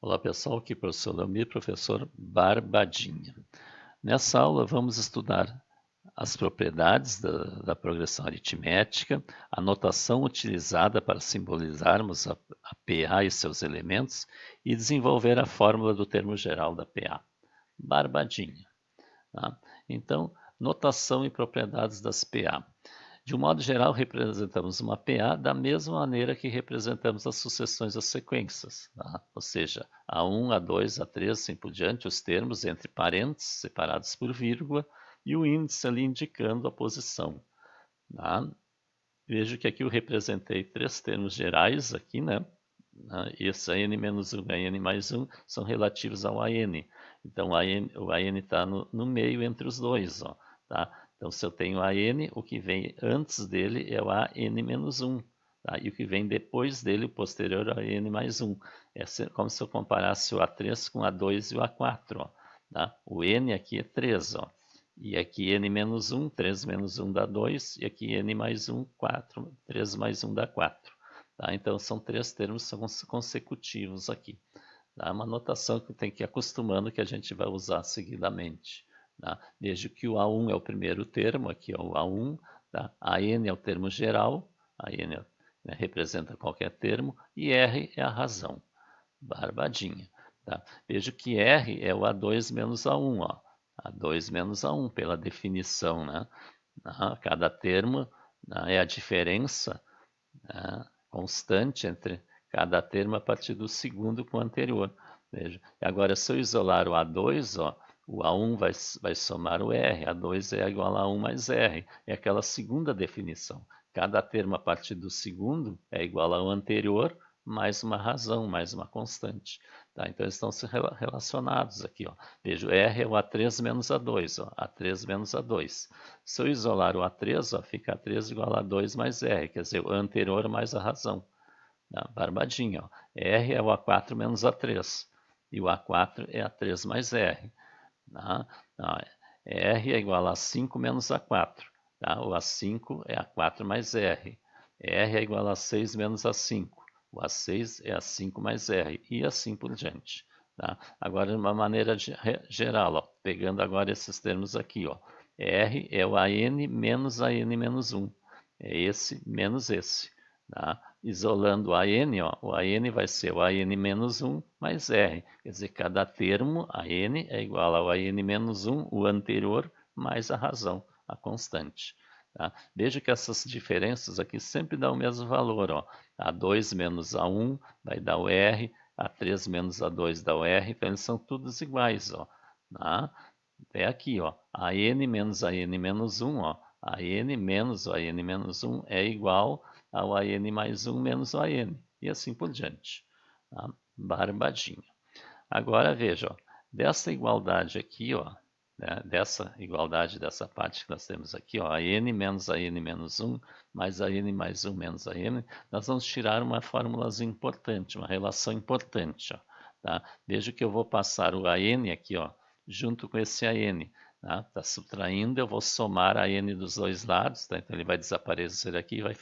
Olá pessoal, aqui é o professor Leomir, professor Barbadinha. Nessa aula vamos estudar as propriedades da progressão aritmética, a notação utilizada para simbolizarmos a PA e seus elementos e desenvolver a fórmula do termo geral da PA. Barbadinha. Tá? Então, notação e propriedades das PA. De um modo geral, representamos uma PA da mesma maneira que representamos as sucessões das sequências, tá? Ou seja, A1, A2, A3, assim por diante, os termos entre parênteses, separados por vírgula, e o índice ali indicando a posição. Tá? Vejo que aqui eu representei três termos gerais aqui, né? Esse AN-1 e AN mais 1 são relativos ao AN. Então, o AN está no meio entre os dois, ó, tá? Então, se eu tenho AN, o que vem antes dele é o AN-1, tá? E o que vem depois dele, o posterior, é o AN mais 1. É como se eu comparasse o A3 com o A2 e o A4, ó, tá? O N aqui é 3, ó. E aqui n-1, 3 menos 1 dá 2, e aqui n mais 1, 4, 3 mais 1 dá 4. Tá? Então, são três termos consecutivos aqui. Tá? Uma notação que tem que ir acostumando que a gente vai usar seguidamente. Tá? Desde que o A1 é o primeiro termo, aqui é o A1, tá? AN é o termo geral, AN né, representa qualquer termo, e R é a razão. Barbadinha. Tá? Vejo que R é o A2 menos A1, ó. A2 menos A1, pela definição, né? Cada termo, né, é a diferença, né, constante entre cada termo a partir do segundo com o anterior. Veja. Agora, se eu isolar o A2, ó, o A1 vai somar o R, A2 é igual a 1 mais R. É aquela segunda definição. Cada termo a partir do segundo é igual ao anterior, mais uma razão, mais uma constante. Tá? Então, eles estão se relacionados aqui. Ó. Veja, R é o A3 menos A2, ó. A3 menos A2. Se eu isolar o A3, ó, fica A3 igual a 2 mais R, quer dizer, o anterior mais a razão. Tá? Barbadinho. Ó. R é o A4 menos A3. E o A4 é A3 mais R. Tá? Então, R é igual a 5 menos A4. Tá? O A5 é A4 mais R. R é igual a 6 menos A5. O A6 é A5 mais R. E assim por diante. Tá? Agora, de uma maneira geral, ó, pegando agora esses termos aqui. Ó. R é o AN menos AN menos 1. É esse menos esse. Tá? Isolando o AN, ó, o AN vai ser o AN menos 1 mais R. Quer dizer, cada termo, AN, é igual ao AN menos 1, o anterior, mais a razão, a constante. Tá? Veja que essas diferenças aqui sempre dão o mesmo valor. Ó. A2 menos A1 vai dar o R, A3 menos A2 dá o R, então eles são todos iguais. Ó. Tá? É aqui, ó, AN menos AN menos 1, ó, AN menos o AN menos 1 é igual ao AN mais 1 menos o AN, e assim por diante. Tá? Barbadinho. Agora veja, ó, dessa igualdade aqui, ó, né, dessa igualdade dessa parte que nós temos aqui, ó, AN menos AN menos 1 mais AN mais 1 menos AN, nós vamos tirar uma fórmulazinha importante, uma relação importante. Ó, tá? Veja que eu vou passar o AN aqui, ó, junto com esse AN. Tá subtraindo, eu vou somar a n dos dois lados, tá? Então ele vai desaparecer aqui e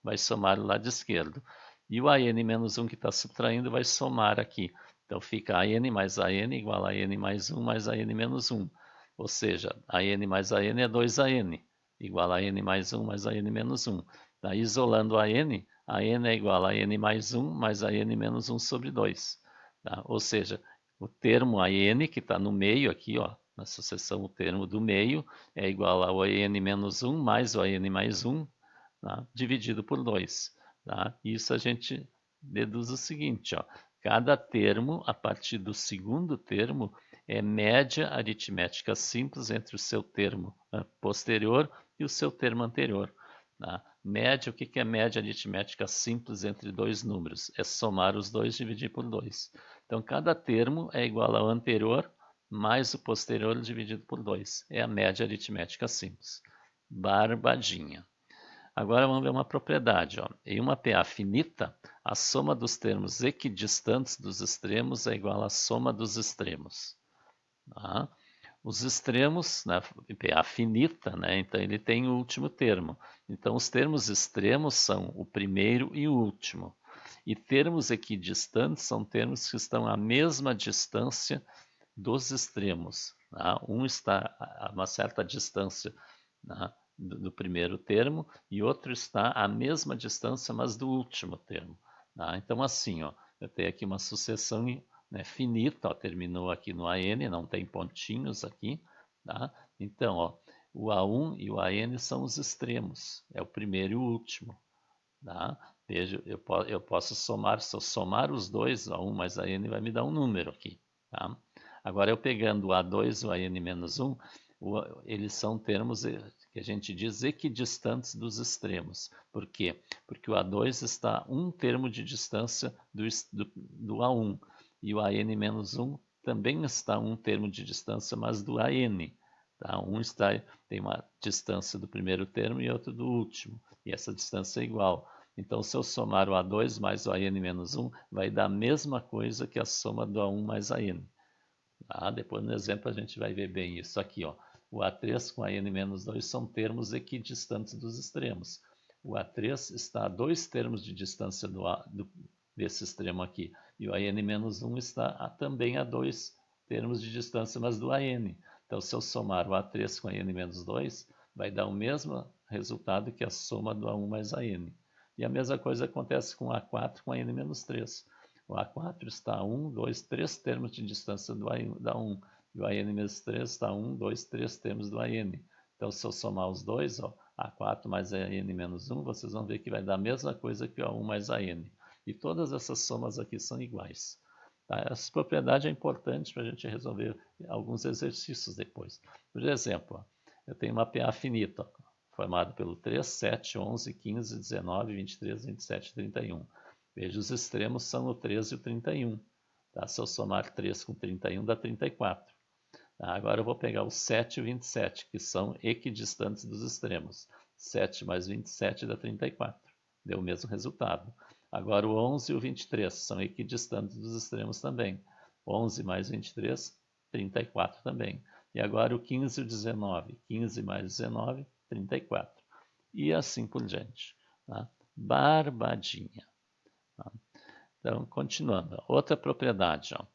vai somar o lado esquerdo. E o AN menos 1 que está subtraindo vai somar aqui. Então fica AN mais AN igual a AN mais 1 mais AN menos 1. Ou seja, AN mais AN é 2AN, igual a AN mais 1 mais AN menos 1. Tá? Isolando AN é igual a AN mais 1 mais AN menos 1 sobre 2. Tá? Ou seja, o termo AN, que está no meio aqui, ó, na sucessão, o termo do meio, é igual ao AN menos 1 mais o AN mais 1, tá? Dividido por 2. Tá? Isso a gente deduz o seguinte, ó, cada termo, a partir do segundo termo, é média aritmética simples entre o seu termo posterior e o seu termo anterior. Tá? Média, o que é média aritmética simples entre dois números? É somar os dois e dividir por 2. Então, cada termo é igual ao anterior mais o posterior dividido por 2. É a média aritmética simples. Barbadinha. Agora vamos ver uma propriedade. Ó. Em uma PA finita, a soma dos termos equidistantes dos extremos é igual à soma dos extremos. Tá? Os extremos, né, PA finita, né, então ele tem o último termo. Então os termos extremos são o primeiro e o último. E termos equidistantes são termos que estão à mesma distância dos extremos. Tá? Um está a uma certa distância, tá, do primeiro termo e outro está à mesma distância, mas do último termo. Tá? Então, assim, ó, eu tenho aqui uma sucessão, né, finita, ó, terminou aqui no AN, não tem pontinhos aqui. Tá? Então, ó, o A1 e o AN são os extremos, é o primeiro e o último. Tá? Veja, eu posso somar, se eu somar os dois, A1 mais AN vai me dar um número aqui. Tá? Agora, eu pegando o A2 e o AN-1, eles são termos que a gente diz equidistantes dos extremos. Por quê? Porque o A2 está um termo de distância do A1 e o AN-1 também está um termo de distância, mas do AN. Tá? Tem uma distância do primeiro termo e outro do último, e essa distância é igual. Então, se eu somar o A2 mais o AN-1, vai dar a mesma coisa que a soma do A1 mais AN. Tá? Depois, no exemplo, a gente vai ver bem isso aqui. Ó. O A3 com AN-2 são termos equidistantes dos extremos. O A3 está a 2 termos de distância desse extremo aqui. E o AN-1 está também a 2 termos de distância, mas do AN. Então, se eu somar o A3 com AN-2, vai dar o mesmo resultado que a soma do A1 mais AN. E a mesma coisa acontece com o A4 com AN-3. O A4 está a 1, 2, 3 termos de distância da 1. E o AN-3 está a 1, 2, 3 termos do AN. Então, se eu somar os dois, ó, A4 mais AN-1, vocês vão ver que vai dar a mesma coisa que o A1 mais AN. E todas essas somas aqui são iguais. Tá? Essa propriedade é importante para a gente resolver alguns exercícios depois. Por exemplo, ó, eu tenho uma PA finita, ó, formada pelo 3, 7, 11, 15, 19, 23, 27 e 31. Veja, os extremos são o 13 e o 31. Tá? Se eu somar 3 com 31, dá 34. Tá? Agora eu vou pegar o 7 e o 27, que são equidistantes dos extremos. 7 mais 27 dá 34. Deu o mesmo resultado. Agora o 11 e o 23 são equidistantes dos extremos também. 11 mais 23, 34 também. E agora o 15 e o 19. 15 mais 19, 34. E assim por diante. Tá? Barbadinha. Tá? Então, continuando. Outra propriedade. Ó.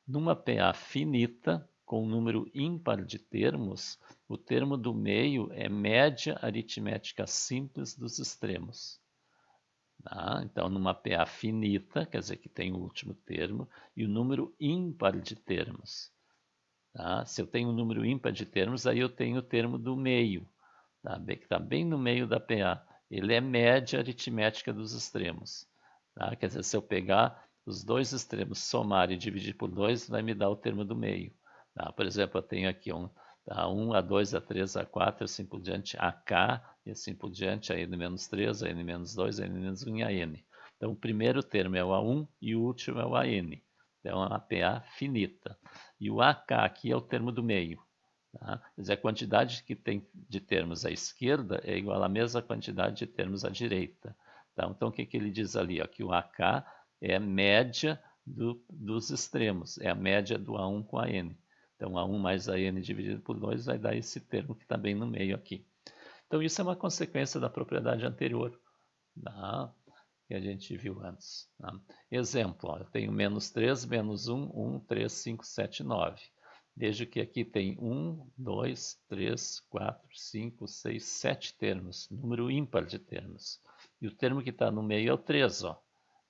Numa PA finita, com um número ímpar de termos, o termo do meio é média aritmética simples dos extremos. Tá? Então, numa PA finita, quer dizer que tem o último termo, e o número ímpar de termos. Tá? Se eu tenho um número ímpar de termos, aí eu tenho o termo do meio, tá? Que está bem no meio da PA. Ele é média aritmética dos extremos. Tá? Quer dizer, se eu pegar os dois extremos, somar e dividir por 2, vai me dar o termo do meio. Tá? Por exemplo, eu tenho aqui A1, A2, A3, A4, assim por diante, AK, e assim por diante, a N-3, a N-2, a N-1 e a N. Então, o primeiro termo é o A1 e o último é o AN. Então, é uma PA finita. E o AK aqui é o termo do meio. Tá? Quer dizer, a quantidade que tem de termos à esquerda é igual à mesma quantidade de termos à direita. Tá? Então, o que ele diz ali? Ó, que o AK é a média dos extremos, é a média do A1 com a N. Então, A1 mais a N dividido por 2 vai dar esse termo que está bem no meio aqui. Então, isso é uma consequência da propriedade anterior, tá? Que a gente viu antes. Tá? Exemplo, ó, eu tenho menos 3, menos 1, 1, 3, 5, 7, 9. Veja que aqui tem 1, 2, 3, 4, 5, 6, 7 termos, número ímpar de termos. E o termo que está no meio é o 3. Ó,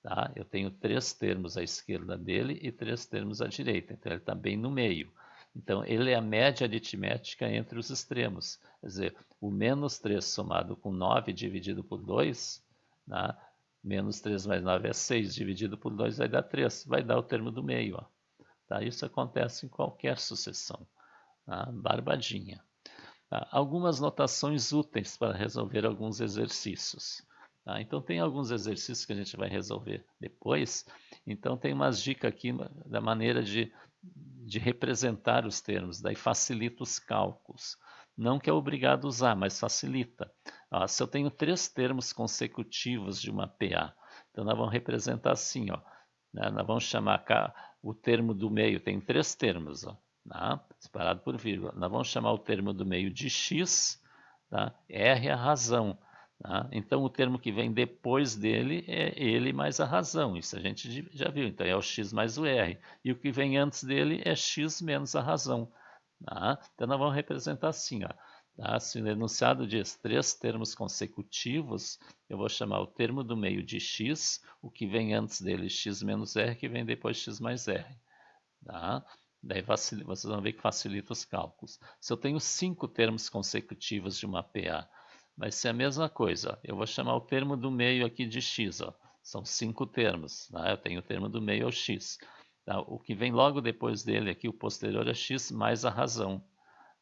tá? Eu tenho 3 termos à esquerda dele e 3 termos à direita, então ele está bem no meio. Então, ele é a média aritmética entre os extremos. Quer dizer, o menos 3 somado com 9 dividido por 2, tá? Menos 3 mais 9 é 6, dividido por 2 vai dar 3, vai dar o termo do meio. Ó. Tá? Isso acontece em qualquer sucessão. Tá? Barbadinha. Tá? Algumas notações úteis para resolver alguns exercícios. Tá? Então, tem alguns exercícios que a gente vai resolver depois. Então, tem umas dicas aqui da maneira de representar os termos, daí facilita os cálculos. Não que é obrigado a usar, mas facilita. Ó, se eu tenho 3 termos consecutivos de uma PA, então nós vamos representar assim, ó, né? Nós vamos chamar o termo do meio, tem 3 termos, ó, tá? Separado por vírgula. Nós vamos chamar o termo do meio de x, tá? R é a razão. Tá? Então, o termo que vem depois dele é ele mais a razão. Isso a gente já viu. Então, é o x mais o r. E o que vem antes dele é x menos a razão. Tá? Então, nós vamos representar assim. Ó, tá? Se o enunciado diz 3 termos consecutivos, eu vou chamar o termo do meio de x, o que vem antes dele x menos r, que vem depois x mais r. Tá? Daí vocês vão ver que facilita os cálculos. Se eu tenho 5 termos consecutivos de uma PA, vai ser a mesma coisa. Eu vou chamar o termo do meio aqui de x. Ó. São 5 termos. Tá? Eu tenho o termo do meio é o x. Tá? O que vem logo depois dele aqui, o posterior, é x mais a razão.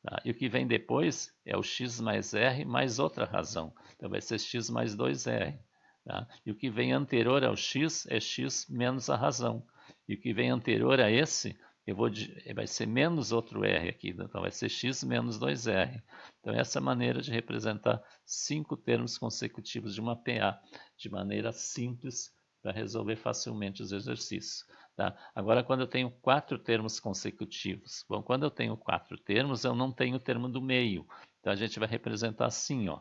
Tá? E o que vem depois é o x mais r mais outra razão. Então vai ser x mais 2r. Tá? E o que vem anterior ao x é x menos a razão. E o que vem anterior a esse, vai ser menos outro r aqui. Então vai ser x menos 2r. Então essa é a maneira de representar 5 termos consecutivos de uma PA, de maneira simples, para resolver facilmente os exercícios. Tá? Agora, quando eu tenho 4 termos consecutivos, bom, quando eu tenho 4 termos, eu não tenho o termo do meio. Então, a gente vai representar assim, ó.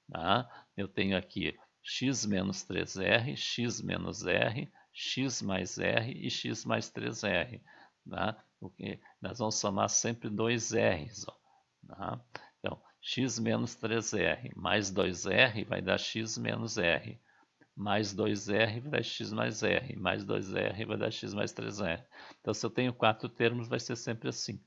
Tá? Eu tenho aqui x menos 3r, x menos r, x mais r e x mais 3r. Tá? Porque nós vamos somar sempre 2 r's. Ó. Tá? Então, x menos 3r mais 2r vai dar x menos r mais 2r vai dar x mais r, mais 2r vai dar x mais 3r. Então, se eu tenho 4 termos, vai ser sempre assim.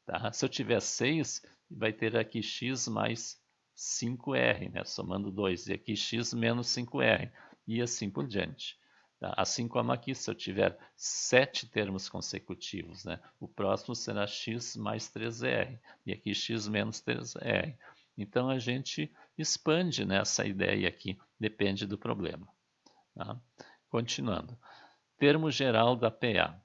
Tá? Se eu tiver 6, vai ter aqui x mais 5r, né? Somando 2, e aqui x menos 5r, e assim por diante. Tá? Assim como aqui, se eu tiver 7 termos consecutivos, né? O próximo será x mais 3r, e aqui x menos 3r. Então, a gente expande nessa ideia aqui, depende do problema. Tá? Continuando. Termo geral da PA.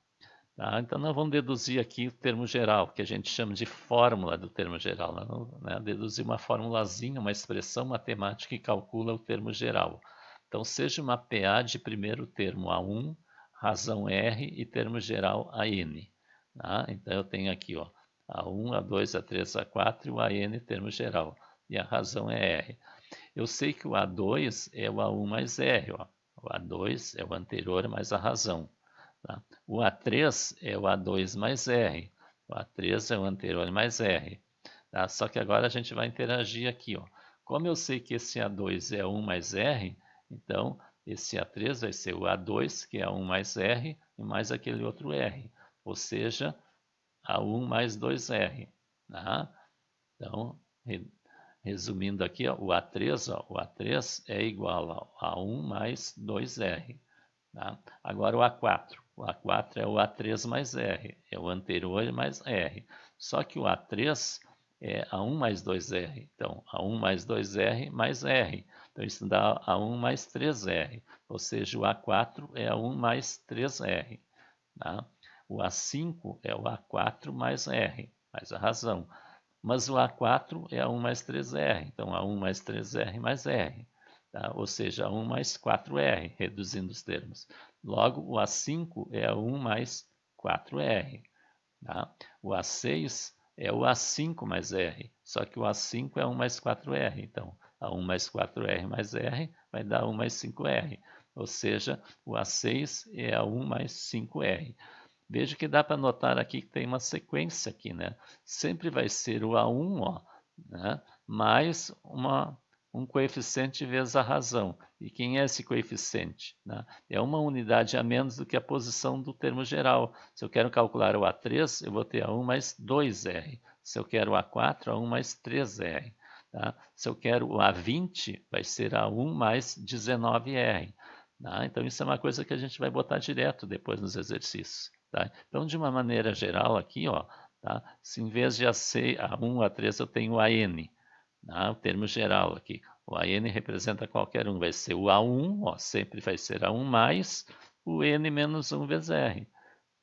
Tá? Então, nós vamos deduzir aqui o termo geral, que a gente chama de fórmula do termo geral. Né? Deduzir uma formulazinha, uma expressão matemática que calcula o termo geral. Então, seja uma PA de primeiro termo A1, razão R e termo geral AN. Tá? Então, eu tenho aqui ó, A1, A2, A3, A4 e o AN, termo geral. E a razão é R. Eu sei que o A2 é o A1 mais R. Ó. O A2 é o anterior mais a razão. Tá? O A3 é o A2 mais R. O A3 é o anterior mais R. Tá? Só que agora a gente vai interagir aqui. Ó. Como eu sei que esse A2 é 1 mais R, então esse A3 vai ser o A2, que é 1 mais R, e mais aquele outro R. Ou seja, A1 mais 2R. Tá? Então, resumindo aqui, ó, o A3 é igual a 1 mais 2R. Tá? Agora o A4. O A4 é o A3 mais R, é o anterior mais R. Só que o A3 é A1 mais 2R. Então, A1 mais 2R mais R. Então, isso dá A1 mais 3R. Ou seja, o A4 é A1 mais 3R. Tá? O A5 é o A4 mais R, mais a razão. Mas o A4 é A1 mais 3R. Então, A1 mais 3R mais R. Tá? Ou seja, A1 mais 4R, reduzindo os termos. Logo, o A5 é A1 mais 4R. Tá? O A6 é o A5 mais R, só que o A5 é 1 mais 4R. Então, A1 mais 4R mais R vai dar 1 mais 5R. Ou seja, o A6 é A1 mais 5R. Veja que dá para notar aqui que tem uma sequência aqui, né? Sempre vai ser o A1, ó, né? Mais um coeficiente vezes a razão. E quem é esse coeficiente? Né? É uma unidade a menos do que a posição do termo geral. Se eu quero calcular o A3, eu vou ter A1 mais 2R. Se eu quero o A4, A1 mais 3R. Tá? Se eu quero o A20, vai ser A1 mais 19R. Tá? Então, isso é uma coisa que a gente vai botar direto depois nos exercícios. Tá? Então, de uma maneira geral aqui, ó, tá? Se em vez de A1, A3, eu tenho o AN, tá? O termo geral aqui. O AN representa qualquer um, vai ser o A1, ó, sempre vai ser A1 mais o N menos 1 vezes R.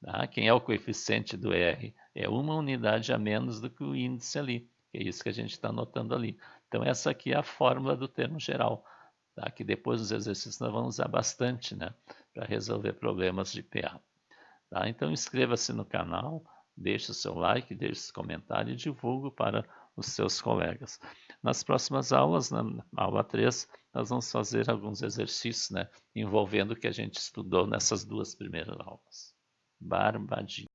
Tá? Quem é o coeficiente do R? É uma unidade a menos do que o índice ali, que é isso que a gente está anotando ali. Então, essa aqui é a fórmula do termo geral, tá? Que depois dos exercícios nós vamos usar bastante, né? Para resolver problemas de PA. Tá? Então inscreva-se no canal, deixe o seu like, deixe seu comentário e divulgue para os seus colegas. Nas próximas aulas, na aula 3, nós vamos fazer alguns exercícios, né, envolvendo o que a gente estudou nessas duas primeiras aulas. Barbadinha.